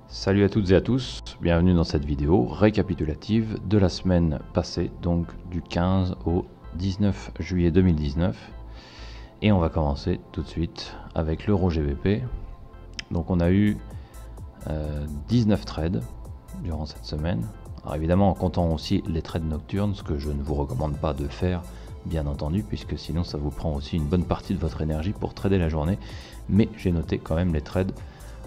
Salut à toutes et à tous, bienvenue dans cette vidéo récapitulative de la semaine passée, donc du 15 au 19 juillet 2019. Et on va commencer tout de suite avec l'Euro GBP. Donc on a eu 19 trades durant cette semaine. Alors évidemment en comptant aussi les trades nocturnes, ce que je ne vous recommande pas de faire, bien entendu, puisque sinon ça vous prend aussi une bonne partie de votre énergie pour trader la journée. Mais j'ai noté quand même les trades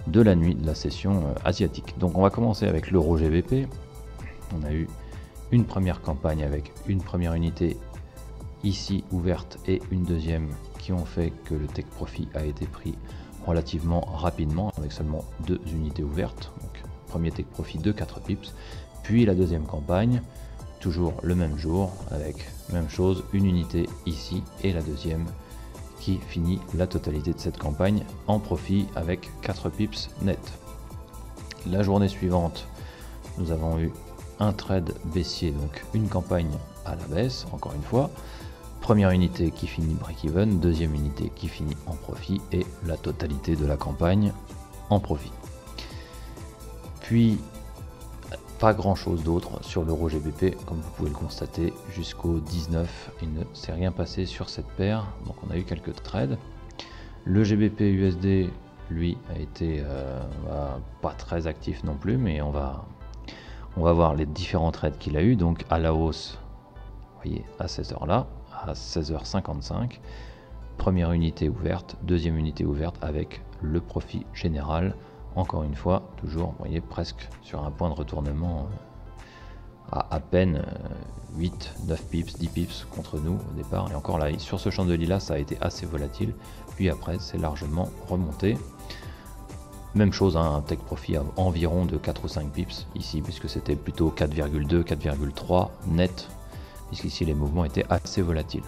de la nuit de la session asiatique. Donc on va commencer avec l'Euro GBP. On a eu une première campagne avec une première unité ici ouverte et une deuxième qui ont fait que le take profit a été pris relativement rapidement avec seulement 2 unités ouvertes. Donc premier take profit de 4 pips, puis la deuxième campagne toujours le même jour avec même chose, une unité ici et la deuxième qui finit la totalité de cette campagne en profit avec 4 pips net. La journée suivante, nous avons eu un trade baissier, donc une campagne à la baisse, encore une fois. Première unité qui finit break-even, deuxième unité qui finit en profit et la totalité de la campagne en profit. Puis, pas grand chose d'autre sur l'Euro GBP, comme vous pouvez le constater, jusqu'au 19, il ne s'est rien passé sur cette paire, donc on a eu quelques trades. Le GBP USD, lui, a été pas très actif non plus, mais on va voir les différents trades qu'il a eu. Donc à la hausse, vous voyez, à ces heures-là, à 16h55, première unité ouverte, deuxième unité ouverte avec le profit général. Encore une fois, toujours, vous voyez, presque sur un point de retournement à peine 8, 9 pips, 10 pips contre nous au départ. Et encore là, sur ce chandelier là, ça a été assez volatile. Puis après, c'est largement remonté. Même chose, hein, un take profit à environ de 4 ou 5 pips ici, puisque c'était plutôt 4,2, 4,3 net, puisqu'ici les mouvements étaient assez volatiles.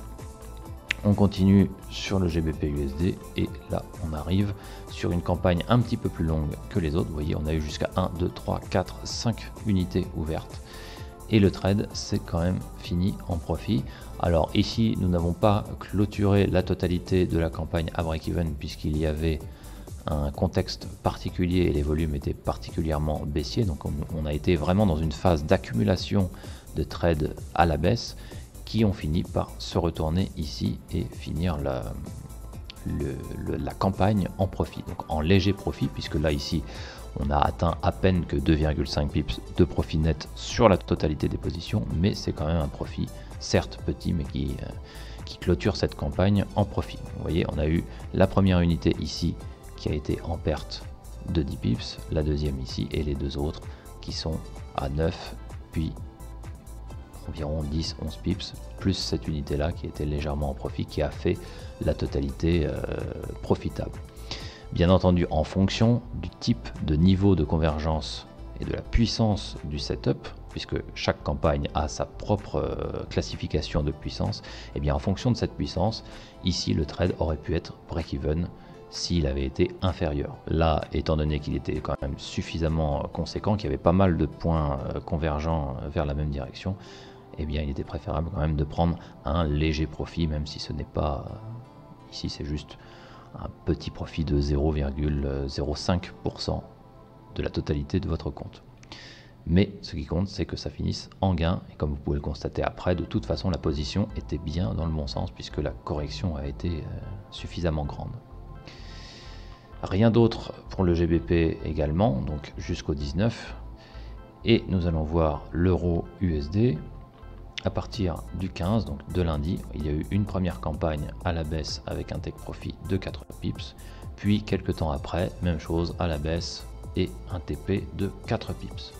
On continue sur le GBP USD et là on arrive sur une campagne un petit peu plus longue que les autres. Vous voyez, on a eu jusqu'à 1, 2, 3, 4, 5 unités ouvertes et le trade c'est quand même fini en profit. Alors ici nous n'avons pas clôturé la totalité de la campagne à break-even puisqu'il y avait un contexte particulier et les volumes étaient particulièrement baissiers, donc on a été vraiment dans une phase d'accumulation de trades à la baisse qui ont fini par se retourner ici et finir la campagne en profit, donc en léger profit, puisque là ici on a atteint à peine que 2,5 pips de profit net sur la totalité des positions, mais c'est quand même un profit certes petit mais qui clôture cette campagne en profit. Vous voyez, on a eu la première unité ici qui a été en perte de 10 pips, la deuxième ici et les deux autres qui sont à 9 puis environ 10-11 pips, plus cette unité là qui était légèrement en profit, qui a fait la totalité profitable. Bien entendu, en fonction du type de niveau de convergence et de la puissance du setup, puisque chaque campagne a sa propre classification de puissance, et bien en fonction de cette puissance, ici le trade aurait pu être break-even s'il avait été inférieur. Là, étant donné qu'il était quand même suffisamment conséquent, qu'il y avait pas mal de points convergents vers la même direction, eh bien il était préférable quand même de prendre un léger profit, même si ce n'est pas, ici c'est juste un petit profit de 0,05% de la totalité de votre compte. Mais ce qui compte, c'est que ça finisse en gain, et comme vous pouvez le constater après, de toute façon la position était bien dans le bon sens, puisque la correction a été suffisamment grande. Rien d'autre pour le GBP également, donc jusqu'au 19, et nous allons voir l'Euro USD. À partir du 15, donc de lundi, il y a eu une première campagne à la baisse avec un take profit de 4 pips, puis quelques temps après, même chose à la baisse et un TP de 4 pips.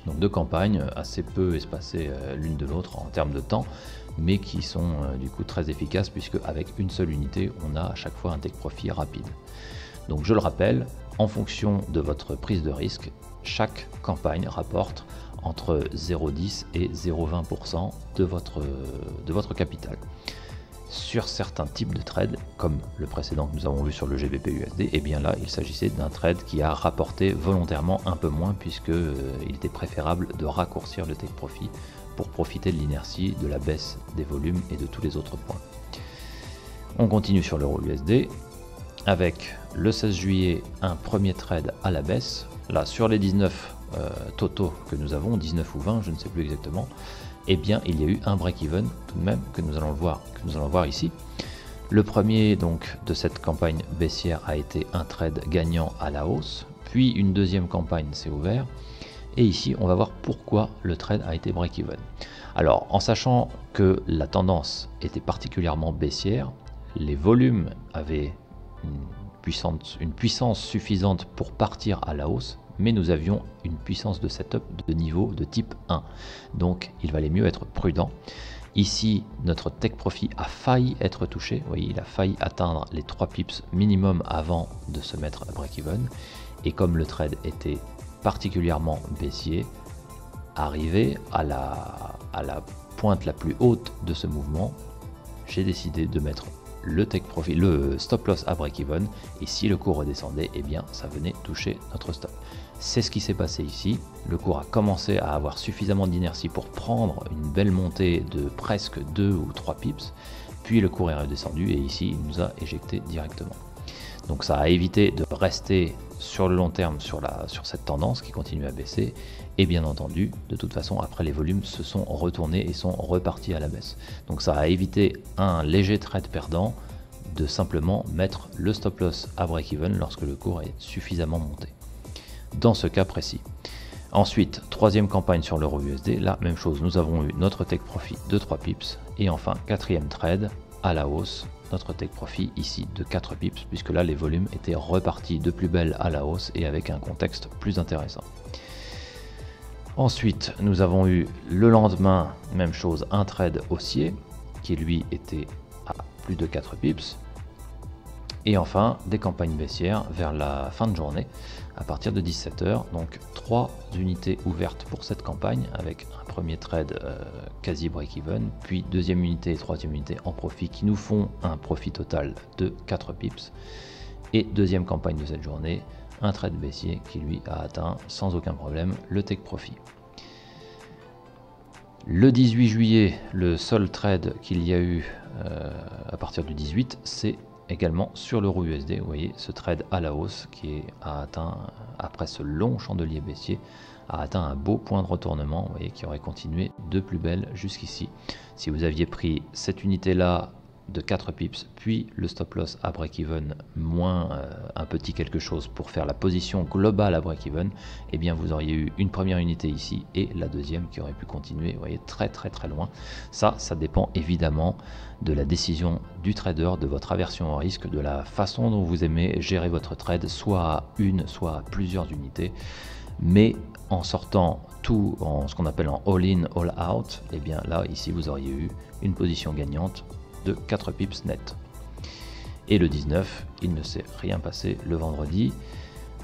Donc deux campagnes assez peu espacées l'une de l'autre en termes de temps, mais qui sont du coup très efficaces puisque avec une seule unité, on a à chaque fois un take profit rapide. Donc je le rappelle, en fonction de votre prise de risque, chaque campagne rapporte entre 0,10 et 0,20% de votre capital. Sur certains types de trades, comme le précédent que nous avons vu sur le GBP USD, et bien là il s'agissait d'un trade qui a rapporté volontairement un peu moins puisque il était préférable de raccourcir le take profit pour profiter de l'inertie, de la baisse des volumes et de tous les autres points. On continue sur l'euro USD avec le 16 juillet un premier trade à la baisse là sur les 19 totaux que nous avons, 19 ou 20, je ne sais plus exactement, eh bien il y a eu un break-even tout de même que nous allons voir ici. Le premier donc de cette campagne baissière a été un trade gagnant à la hausse, puis une deuxième campagne s'est ouverte, et ici on va voir pourquoi le trade a été break-even. Alors en sachant que la tendance était particulièrement baissière, les volumes avaient une puissance suffisante pour partir à la hausse, mais nous avions une puissance de setup de niveau de type 1, donc il valait mieux être prudent. Ici, notre take profit a failli être touché. Vous voyez, il a failli atteindre les 3 pips minimum avant de se mettre à break-even. Et comme le trade était particulièrement baissier, arrivé à la pointe la plus haute de ce mouvement, j'ai décidé de mettre le take profit, le stop loss à break-even. Et si le cours redescendait, eh bien, ça venait toucher notre stop. C'est ce qui s'est passé ici. Le cours a commencé à avoir suffisamment d'inertie pour prendre une belle montée de presque 2 ou 3 pips, puis le cours est redescendu et ici il nous a éjecté directement. Donc ça a évité de rester sur le long terme sur cette tendance qui continue à baisser, et bien entendu de toute façon après les volumes se sont retournés et sont repartis à la baisse. Donc ça a évité un léger trade perdant de simplement mettre le stop loss à break-even lorsque le cours est suffisamment monté. Dans ce cas précis. Ensuite, troisième campagne sur l'euro USD, là même chose, nous avons eu notre take profit de 3 pips, et enfin quatrième trade à la hausse, notre take profit ici de 4 pips, puisque là les volumes étaient repartis de plus belle à la hausse et avec un contexte plus intéressant. Ensuite, nous avons eu le lendemain, même chose, un trade haussier qui lui était à plus de 4 pips. Et enfin, des campagnes baissières vers la fin de journée, à partir de 17 h. Donc 3 unités ouvertes pour cette campagne, avec un premier trade quasi break-even, puis deuxième unité et troisième unité en profit, qui nous font un profit total de 4 pips. Et deuxième campagne de cette journée, un trade baissier qui lui a atteint sans aucun problème le take profit. Le 18 juillet, le seul trade qu'il y a eu à partir du 18, c'est également sur l'euro USD. Vous voyez ce trade à la hausse qui a atteint, après ce long chandelier baissier, a atteint un beau point de retournement, vous voyez, qui aurait continué de plus belle jusqu'ici. Si vous aviez pris cette unité là de 4 pips, puis le stop loss à break-even moins un petit quelque chose pour faire la position globale à break-even, eh bien vous auriez eu une première unité ici et la deuxième qui aurait pu continuer, vous voyez, très loin. Ça dépend évidemment de la décision du trader, de votre aversion au risque, de la façon dont vous aimez gérer votre trade, soit à une, soit à plusieurs unités. Mais en sortant tout en ce qu'on appelle en all-in, all-out, eh bien là, ici, vous auriez eu une position gagnante de 4 pips net. Et le 19, il ne s'est rien passé le vendredi.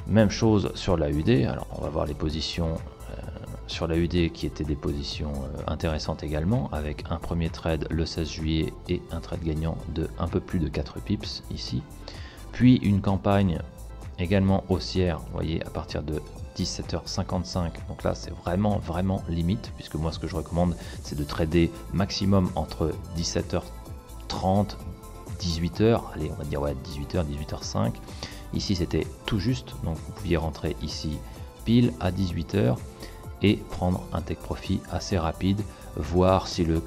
Même chose sur la UD. Alors on va voir les positions sur la UD qui étaient des positions intéressantes également, avec un premier trade le 16 juillet et un trade gagnant de un peu plus de 4 pips ici. Puis une campagne également haussière, vous voyez, à partir de 17 h 55, donc là c'est vraiment limite, puisque moi ce que je recommande c'est de trader maximum entre 17 h 30, 18 h, allez on va dire ouais 18 h, 18 h 05. Ici c'était tout juste, donc vous pouviez rentrer ici pile à 18 h et prendre un take profit assez rapide, voir si le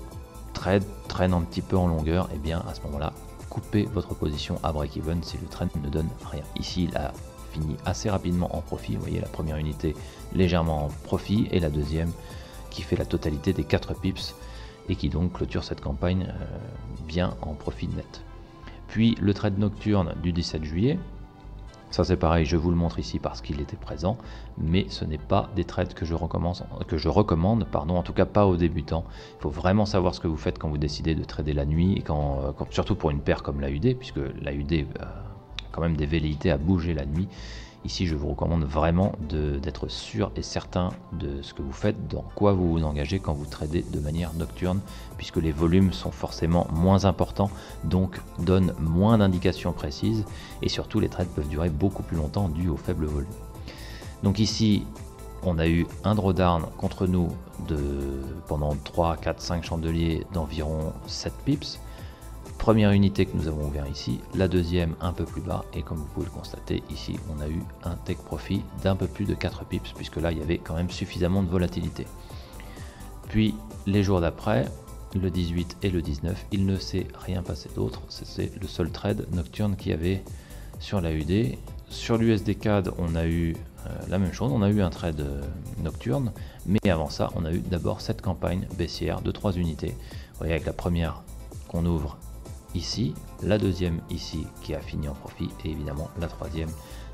trade traîne un petit peu en longueur, et bien à ce moment là coupez votre position à break-even si le trade ne donne rien. Ici il a fini assez rapidement en profit, vous voyez la première unité légèrement en profit et la deuxième qui fait la totalité des 4 pips et qui donc clôture cette campagne bien en profit net. Puis le trade nocturne du 17 juillet, ça c'est pareil, je vous le montre ici parce qu'il était présent, mais ce n'est pas des trades que je recommande, pardon, en tout cas pas aux débutants. Il faut vraiment savoir ce que vous faites quand vous décidez de trader la nuit, et surtout pour une paire comme la UD, puisque la UD a quand même des velléités à bouger la nuit. Ici, je vous recommande vraiment d'être sûr et certain de ce que vous faites, dans quoi vous vous engagez quand vous tradez de manière nocturne, puisque les volumes sont forcément moins importants, donc donnent moins d'indications précises, et surtout les trades peuvent durer beaucoup plus longtemps dû au faible volume. Donc ici, on a eu un drawdown contre nous pendant 3, 4, 5 chandeliers d'environ 7 pips. Première unité que nous avons ouvert ici, la deuxième un peu plus bas, et comme vous pouvez le constater, ici on a eu un take profit d'un peu plus de 4 pips, puisque là il y avait quand même suffisamment de volatilité. Puis les jours d'après, le 18 et le 19, il ne s'est rien passé d'autre, c'est le seul trade nocturne qu'il y avait sur la UD. Sur l'USD CAD, on a eu la même chose, on a eu un trade nocturne, mais avant ça, on a eu d'abord cette campagne baissière de 3 unités. Vous voyez, avec la première qu'on ouvre ici, la deuxième ici qui a fini en profit, et évidemment la troisième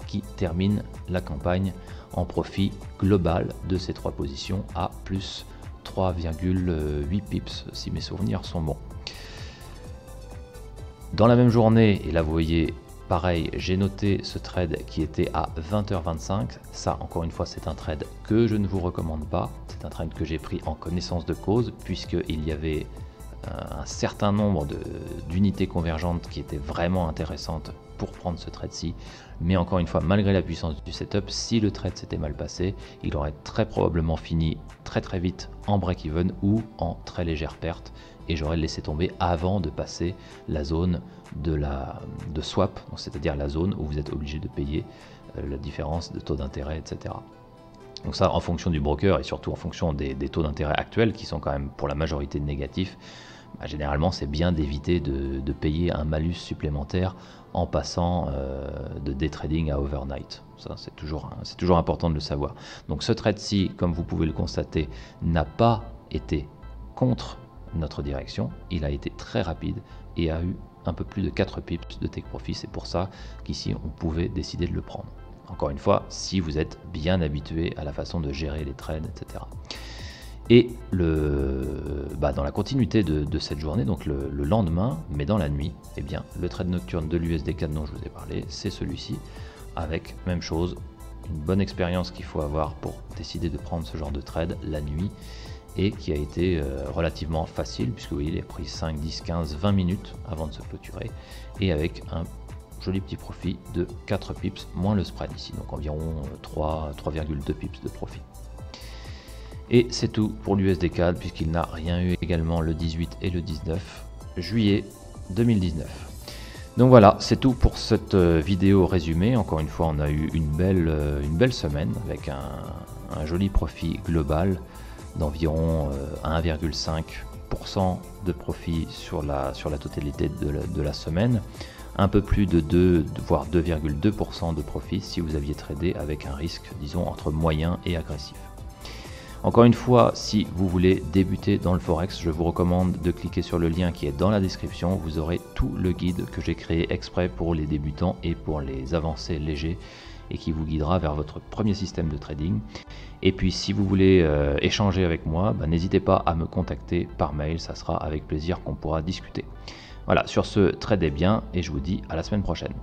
qui termine la campagne en profit global de ces 3 positions à plus 3,8 pips si mes souvenirs sont bons. Dans la même journée, et là vous voyez pareil, j'ai noté ce trade qui était à 20h25. Ça, encore une fois, c'est un trade que je ne vous recommande pas. C'est un trade que j'ai pris en connaissance de cause, puisqu'il y avait un certain nombre d'unités convergentes qui étaient vraiment intéressantes pour prendre ce trade-ci. Mais encore une fois, malgré la puissance du setup, si le trade s'était mal passé, il aurait très probablement fini très vite en break-even ou en très légère perte. Et j'aurais laissé tomber avant de passer la zone de swap, c'est-à-dire la zone où vous êtes obligé de payer la différence de taux d'intérêt, etc. Donc ça, en fonction du broker et surtout en fonction des taux d'intérêt actuels qui sont quand même pour la majorité négatifs, bah, généralement c'est bien d'éviter de payer un malus supplémentaire en passant de day trading à overnight. Ça, c'est toujours important de le savoir. Donc ce trade-ci, comme vous pouvez le constater, n'a pas été contre notre direction, il a été très rapide et a eu un peu plus de 4 pips de take profit. C'est pour ça qu'ici on pouvait décider de le prendre. Encore une fois, si vous êtes bien habitué à la façon de gérer les trades, etc. Et dans la continuité de cette journée, donc le lendemain, mais dans la nuit, eh bien, le trade nocturne de l'USD CAD dont je vous ai parlé, c'est celui-ci, avec même chose, une bonne expérience qu'il faut avoir pour décider de prendre ce genre de trade la nuit, et qui a été relativement facile, puisque vous voyez, il a pris 5, 10, 15, 20 minutes avant de se clôturer, et avec un joli petit profit de 4 pips moins le spread ici, donc environ 3,2 pips de profit. Et c'est tout pour l'USD CAD, puisqu'il n'a rien eu également le 18 et le 19 juillet 2019. Donc voilà, c'est tout pour cette vidéo résumée. Encore une fois, on a eu une belle semaine avec un joli profit global d'environ 1,5% de profit sur la totalité de la semaine, un peu plus de 2 voire 2,2% de profit si vous aviez tradé avec un risque, disons, entre moyen et agressif. Encore une fois, si vous voulez débuter dans le Forex, je vous recommande de cliquer sur le lien qui est dans la description. Vous aurez tout le guide que j'ai créé exprès pour les débutants et pour les avancés légers, et qui vous guidera vers votre premier système de trading. Et puis si vous voulez échanger avec moi, n'hésitez pas à me contacter par mail, ça sera avec plaisir qu'on pourra discuter. Voilà, sur ce, tradez bien et je vous dis à la semaine prochaine.